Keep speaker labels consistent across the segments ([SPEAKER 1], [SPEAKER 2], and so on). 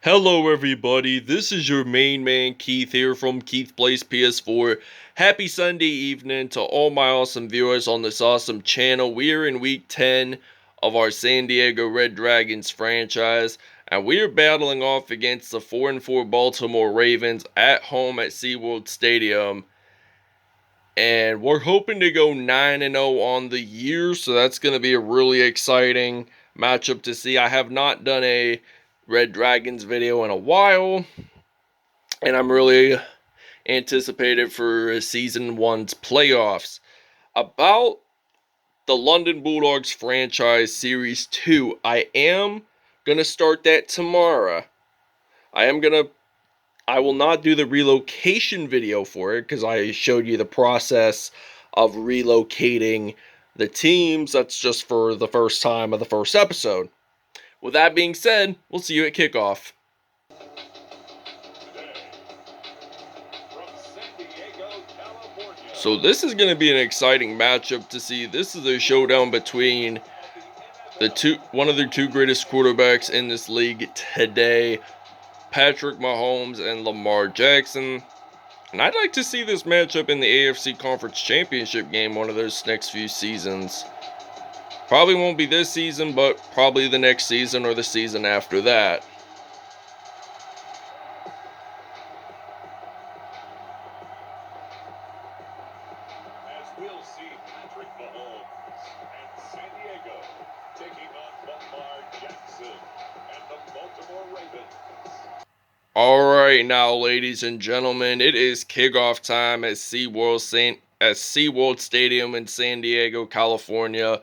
[SPEAKER 1] Hello everybody, this is your main man Keith here from Keith Plays PS4. Happy Sunday evening to all my awesome viewers on this awesome channel. We are in week 10 of our San Diego Red Dragons franchise, and we are battling off against the 4-4 Baltimore Ravens at home at SeaWorld Stadium. And we're hoping to go 9-0 on the year, so that's going to be a really exciting matchup to see. I have not done a Red Dragons video in a while, and I'm really anticipated for season 1's playoffs. About the London Bulldogs franchise series 2, I am going to start that tomorrow. I will not do the relocation video for it because I showed you the process of relocating the teams. That's just for the first time of the first episode. With that being said, we'll see you at kickoff. So this is going to be an exciting matchup to see. This is a showdown between one of the two greatest quarterbacks in this league today, Patrick Mahomes and Lamar Jackson. And I'd like to see this matchup in the AFC Conference Championship game one of those next few seasons. Probably won't be this season, but probably the next season or the season after that.
[SPEAKER 2] As we'll see Patrick Mahomes and San Diego taking on Lamar Jackson and the Baltimore Ravens.
[SPEAKER 1] Alright now, ladies and gentlemen, it is kickoff time at SeaWorld Stadium in San Diego, California,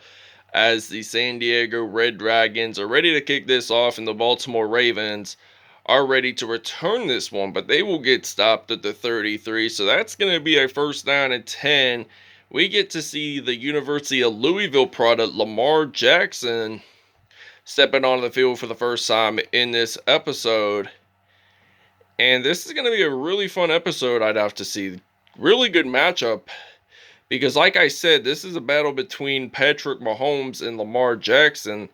[SPEAKER 1] as the San Diego Red Dragons are ready to kick this off, and the Baltimore Ravens are ready to return this one, but they will get stopped at the 33, so that's going to be a first down and 10. We get to see the University of Louisville product, Lamar Jackson, stepping onto the field for the first time in this episode. And this is going to be a really fun episode, I'd have to see. Really good matchup. Because like I said, this is a battle between Patrick Mahomes and Lamar Jackson.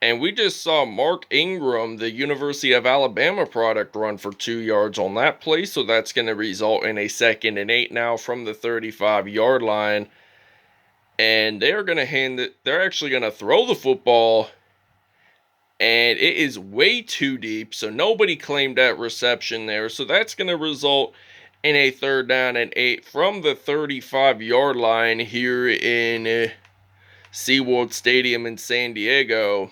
[SPEAKER 1] And we just saw Mark Ingram, the University of Alabama product, run for 2 yards on that play. So that's going to result in a 2nd and 8 now from the 35-yard line. And they're actually going to throw the football. And it is way too deep, so nobody claimed that reception there. So that's going to result in a 3rd down and 8 from the 35-yard line here in SeaWorld Stadium in San Diego.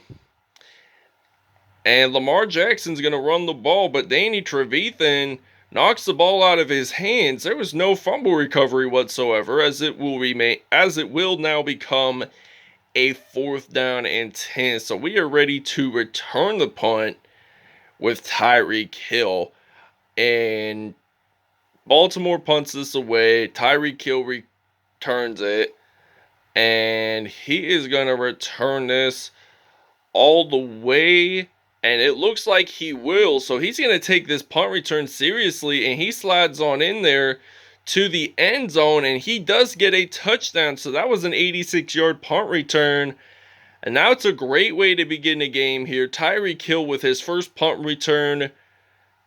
[SPEAKER 1] And Lamar Jackson's going to run the ball, but Danny Trevathan knocks the ball out of his hands. There was no fumble recovery whatsoever, as it will now become a 4th down and 10. So we are ready to return the punt with Tyreek Hill. And Baltimore punts this away. Tyreek Hill returns it. And he is going to return this all the way. And it looks like he will. So he's going to take this punt return seriously. And he slides on in there to the end zone, and he does get a touchdown. So that was an 86-yard punt return, and now it's a great way to begin the game here. Tyreek Hill with his first punt return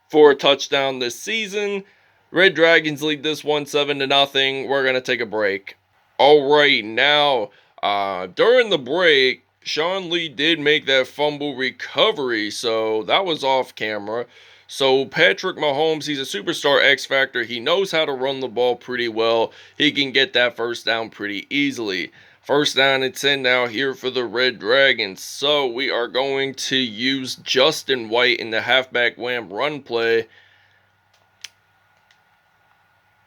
[SPEAKER 1] for a touchdown this season. Red Dragons lead this one 7-0. We're gonna take a break. All right, now during the break, Sean Lee did make that fumble recovery, so that was off camera. So Patrick Mahomes, he's a superstar X Factor. He knows how to run the ball pretty well. He can get that first down pretty easily. First down and 10 now here for the Red Dragons. So we are going to use Justin White in the halfback wham run play.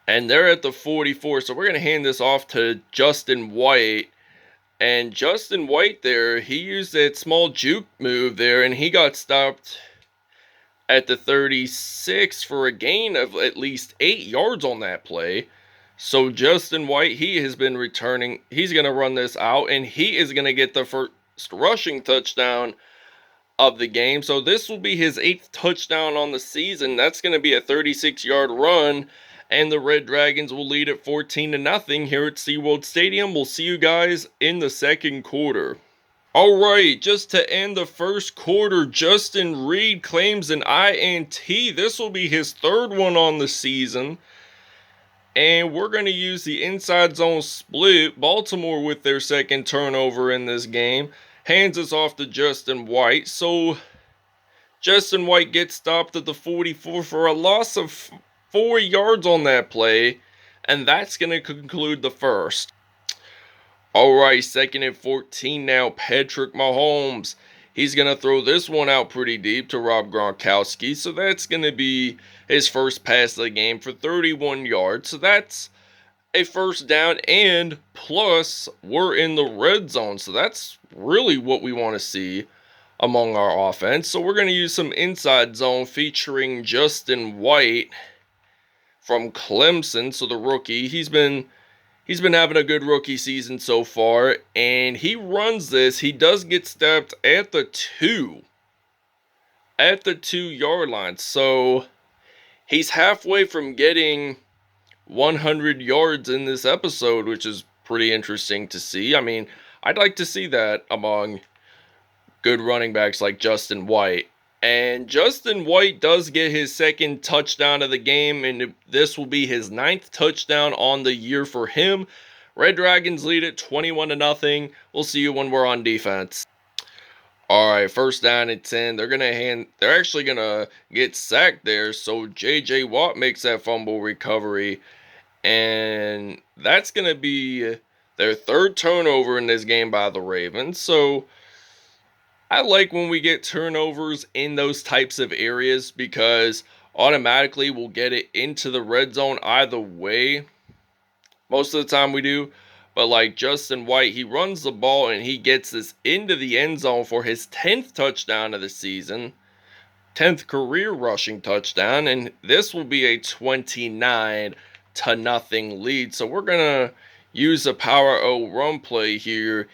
[SPEAKER 1] And they're at the 44. So we're going to hand this off to Justin White. And Justin White there, he used that small juke move there, and he got stopped at the 36 for a gain of at least 8 yards on that play. So Justin White, he has been returning. He's going to run this out, and he is going to get the first rushing touchdown of the game. So this will be his 8th touchdown on the season. That's going to be a 36-yard run, and the Red Dragons will lead at 14-0 here at SeaWorld Stadium. We'll see you guys in the second quarter. All right, just to end the first quarter, Justin Reed claims an INT. This will be his third one on the season. And we're going to use the inside zone split. Baltimore with their second turnover in this game hands us off to Justin White. So Justin White gets stopped at the 44 for a loss of 4 yards on that play. And that's going to conclude the first. Alright, 2nd and 14 now. Patrick Mahomes. He's going to throw this one out pretty deep to Rob Gronkowski. So that's going to be his first pass of the game for 31 yards. So that's a first down, and plus we're in the red zone. So that's really what we want to see among our offense. So we're going to use some inside zone featuring Justin White from Clemson. So the rookie, he's been having a good rookie season so far, and he runs this. He does get stepped at the 2-yard line. So he's halfway from getting 100 yards in this episode, which is pretty interesting to see. I mean, I'd like to see that among good running backs like Justin White. And Justin White does get his second touchdown of the game, and this will be his 9th touchdown on the year for him. Red Dragons lead it 21-0. We'll see you when we're on defense. Alright, first down and 10. They're actually gonna get sacked there. So JJ Watt makes that fumble recovery. And that's gonna be their third turnover in this game by the Ravens. So I like when we get turnovers in those types of areas because automatically we'll get it into the red zone either way. Most of the time we do. But like Justin White, he runs the ball and he gets this into the end zone for his 10th touchdown of the season. 10th career rushing touchdown. And this will be a 29-0 lead. So we're going to use a power O run play here.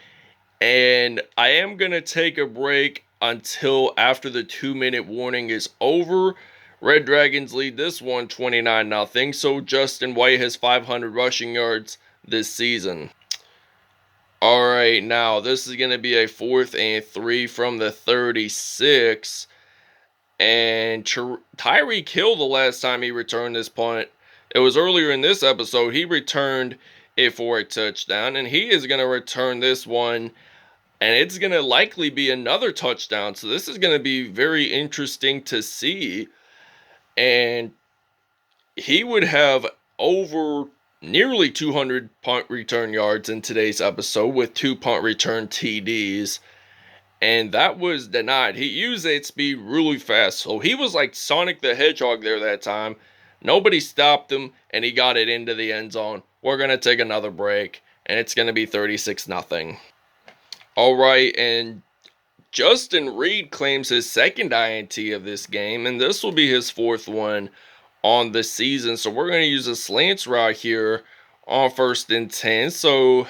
[SPEAKER 1] And I am going to take a break until after the 2-minute warning is over. Red Dragons lead this one 29-0. So Justin White has 500 rushing yards this season. Alright, now this is going to be a 4th and 3 from the 36. And Tyreek Hill, the last time he returned this punt, it was earlier in this episode, he returned it for a touchdown. And he is going to return this one, and it's going to likely be another touchdown. So this is going to be very interesting to see. And he would have over nearly 200 punt return yards in today's episode with 2 punt return TDs. And that was denied. He used that speed really fast. So he was like Sonic the Hedgehog there that time. Nobody stopped him, and he got it into the end zone. We're going to take another break, and it's going to be 36-0. Alright, and Justin Reed claims his second INT of this game, and this will be his 4th one on the season. So we're going to use a slants route here on 1st and 10. So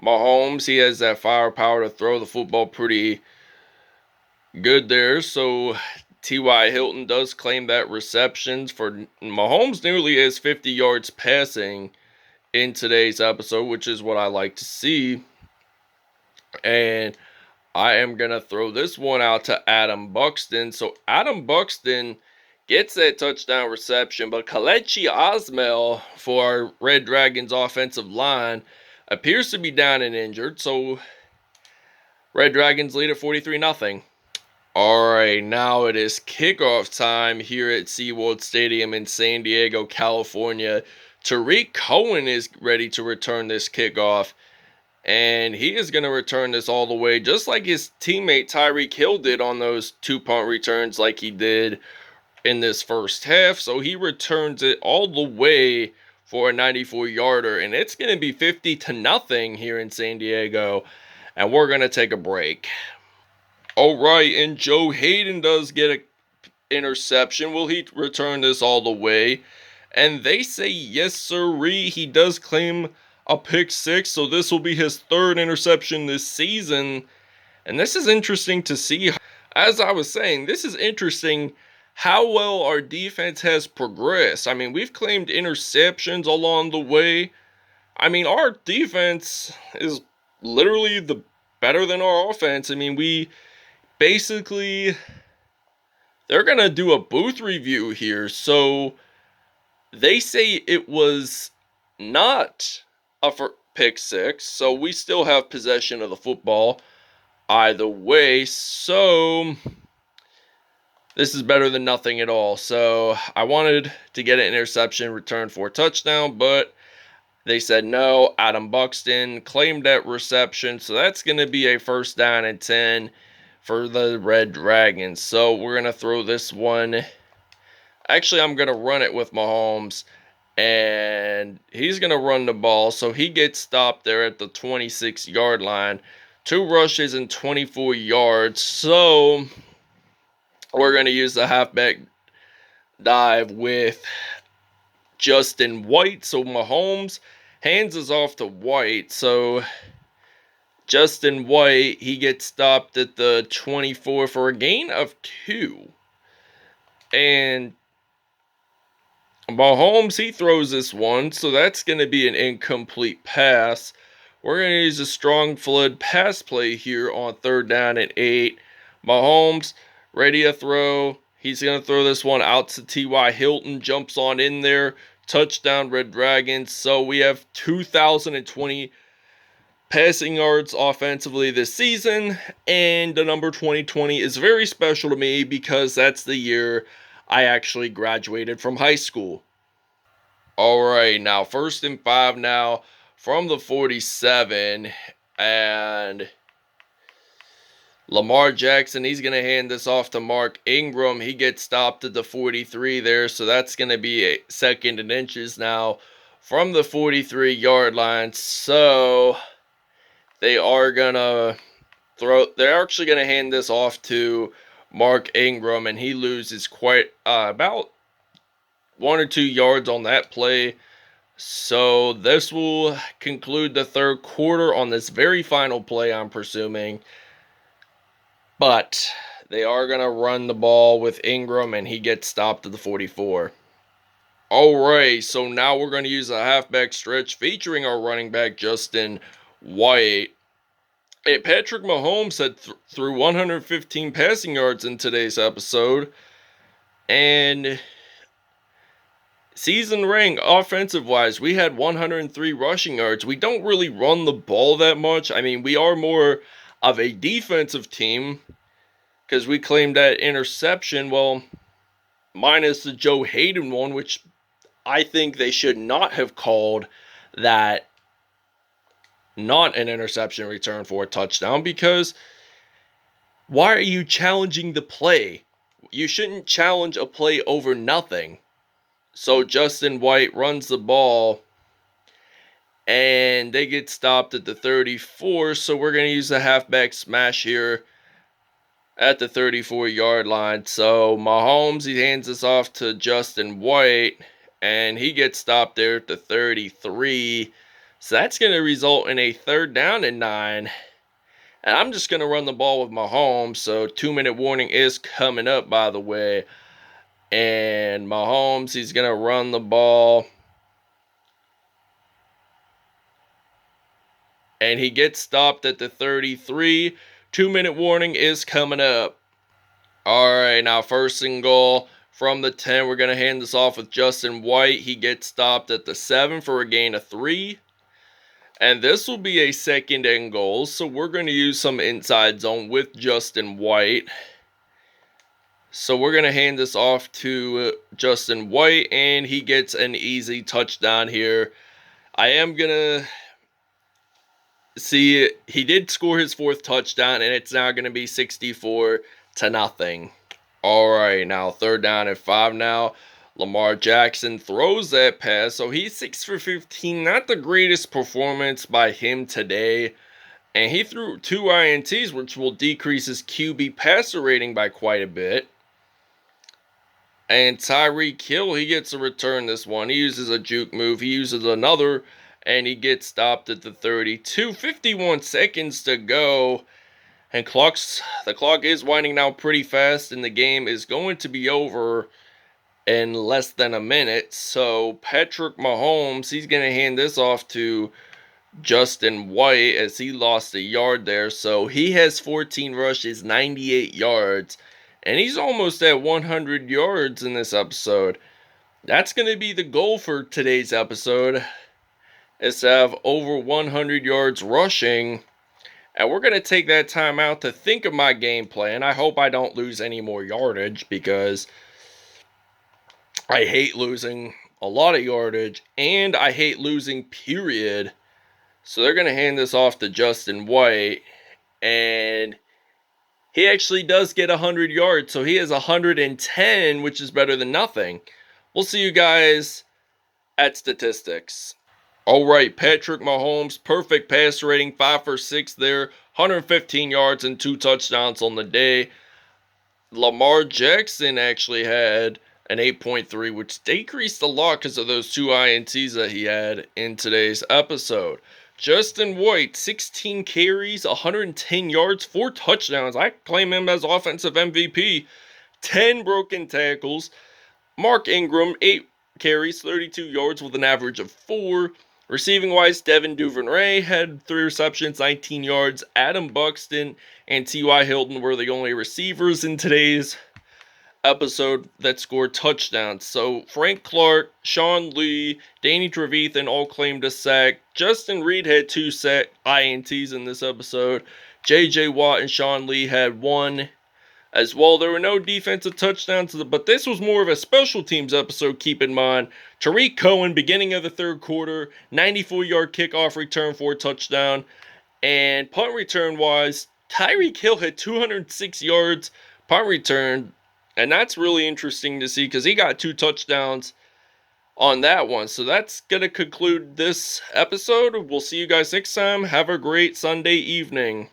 [SPEAKER 1] Mahomes, he has that firepower to throw the football pretty good there. So T.Y. Hilton does claim that receptions for Mahomes nearly has 50 yards passing in today's episode, which is what I like to see. And I am going to throw this one out to Adam Buxton. So Adam Buxton gets that touchdown reception, but Kelechi Osmel for our Red Dragons offensive line appears to be down and injured. So Red Dragons lead at 43-0. Alright, now it is kickoff time here at SeaWorld Stadium in San Diego, California. Tarik Cohen is ready to return this kickoff. And he is going to return this all the way, just like his teammate Tyreek Hill did on those 2 punt returns like he did in this first half. So he returns it all the way for a 94-yarder. And it's going to be 50-0 here in San Diego. And we're going to take a break. Alright, and Joe Hayden does get an interception. Will he return this all the way? And they say yes, sirree. He does claim a pick 6, so this will be his 3rd interception this season. And this is interesting to see. As I was saying, this is interesting how well our defense has progressed. I mean, we've claimed interceptions along the way. I mean, our defense is literally the better than our offense. I mean, we basically, they're going to do a booth review here. So they say it was not a pick six. So we still have possession of the football either way. So this is better than nothing at all. So I wanted to get an interception return for a touchdown, but they said no. Adam Buxton claimed that reception. So that's going to be a first down and 10 for the Red Dragons. So we're going to throw this one. Actually, I'm going to run it with Mahomes. And he's going to run the ball. So he gets stopped there at the 26-yard line. 2 rushes and 24 yards. So we're going to use the halfback dive with Justin White. So Mahomes hands us off to White. So Justin White, he gets stopped at the 24 for a gain of 2. And Mahomes, he throws this one. So that's going to be an incomplete pass. We're going to use a strong flood pass play here on 3rd down and 8. Mahomes, ready to throw. He's going to throw this one out to T.Y. Hilton. Jumps on in there. Touchdown, Red Dragons. So we have 2,020 passing yards offensively this season. And the number 2020 is very special to me because that's the year I actually graduated from high school. Alright, now 1st and 5 now from the 47. And Lamar Jackson, he's going to hand this off to Mark Ingram. He gets stopped at the 43 there. So that's going to be a 2nd and inches now from the 43-yard line. So they are going to they're actually going to hand this off to Mark Ingram. And he loses quite about 1 or 2 yards on that play. So this will conclude the 3rd quarter on this very final play, I'm presuming. But they are going to run the ball with Ingram, and he gets stopped at the 44. Alright, so now we're going to use a halfback stretch featuring our running back, Justin White. Hey, Patrick Mahomes had threw 115 passing yards in today's episode. And season rank, offensive-wise, we had 103 rushing yards. We don't really run the ball that much. I mean, we are more of a defensive team because we claimed that interception, well, minus the Joe Hayden one, which I think they should not have called that not an interception return for a touchdown, because why are you challenging the play? You shouldn't challenge a play over nothing. So Justin White runs the ball, and they get stopped at the 34, so we're going to use a halfback smash here at the 34-yard line. So Mahomes, he hands this off to Justin White, and he gets stopped there at the 33. So that's going to result in a 3rd down and 9. And I'm just going to run the ball with Mahomes. So 2-minute warning is coming up, by the way. And Mahomes, he's going to run the ball. And he gets stopped at the 33. 2-minute warning is coming up. Alright, now 1st and goal from the 10. We're going to hand this off with Justin White. He gets stopped at the 7 for a gain of 3. And this will be a 2nd and goal. So we're going to use some inside zone with Justin White. So we're going to hand this off to Justin White, and he gets an easy touchdown here. I am going to see, he did score his 4th touchdown, and it's now going to be 64-0. Alright, now 3rd down and 5 now. Lamar Jackson throws that pass, so he's 6 for 15. Not the greatest performance by him today. And he threw 2 INTs, which will decrease his QB passer rating by quite a bit. And Tyreek Hill, he gets a return this one. He uses a juke move. He uses another, and he gets stopped at the 32. 51 seconds to go. And the clock is winding down pretty fast, and the game is going to be over in less than a minute. So Patrick Mahomes, he's going to hand this off to Justin White, as he lost a yard there. So he has 14 rushes, 98 yards, and he's almost at 100 yards in this episode. That's going to be the goal for today's episode, is to have over 100 yards rushing. And we're going to take that time out to think of my game plan. I hope I don't lose any more yardage, because I hate losing a lot of yardage, and I hate losing, period. So they're going to hand this off to Justin White, and he actually does get 100 yards. So he has 110, which is better than nothing. We'll see you guys at statistics. All right, Patrick Mahomes, perfect passer rating, 5 for 6 there, 115 yards and 2 touchdowns on the day. Lamar Jackson actually had an 8.3, which decreased a lot because of those 2 INTs that he had in today's episode. Justin White, 16 carries, 110 yards, 4 touchdowns. I claim him as offensive MVP. 10 broken tackles. Mark Ingram, 8 carries, 32 yards with an average of 4. Receiving wise, Devin Duvernay had 3 receptions, 19 yards. Adam Buxton and T.Y. Hilton were the only receivers in today's episode that scored touchdowns. So Frank Clark, Sean Lee, Danny Trevathan all claimed a sack. Justin Reed had 2 sack INTs in this episode. J.J. Watt and Sean Lee had 1 as well. There were no defensive touchdowns, but this was more of a special teams episode, keep in mind. Tarik Cohen, beginning of the third quarter, 94-yard kickoff return for a touchdown. And punt return wise, Tyreek Hill had 206 yards punt return. And that's really interesting to see, because he got 2 touchdowns on that one. So that's going to conclude this episode. We'll see you guys next time. Have a great Sunday evening.